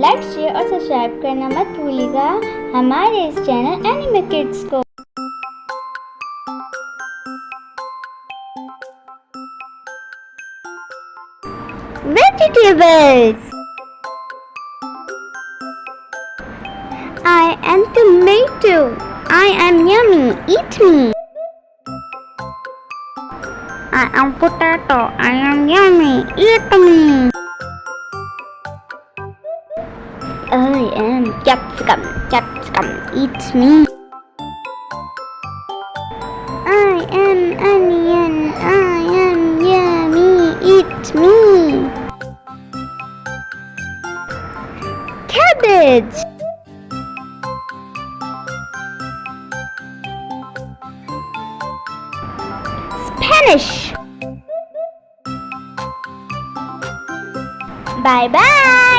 Like share और subscribe करना मत भूलिएगा हमारे इस चैनल एनिमेकिड्स को। Vegetables. I am tomato. I am yummy. Eat me. I am potato. I am yummy. Eat me. I am capsicum. Capsicum. Eat me. I am onion. I am yummy. Eat me. Cabbage. Spanish. Bye bye.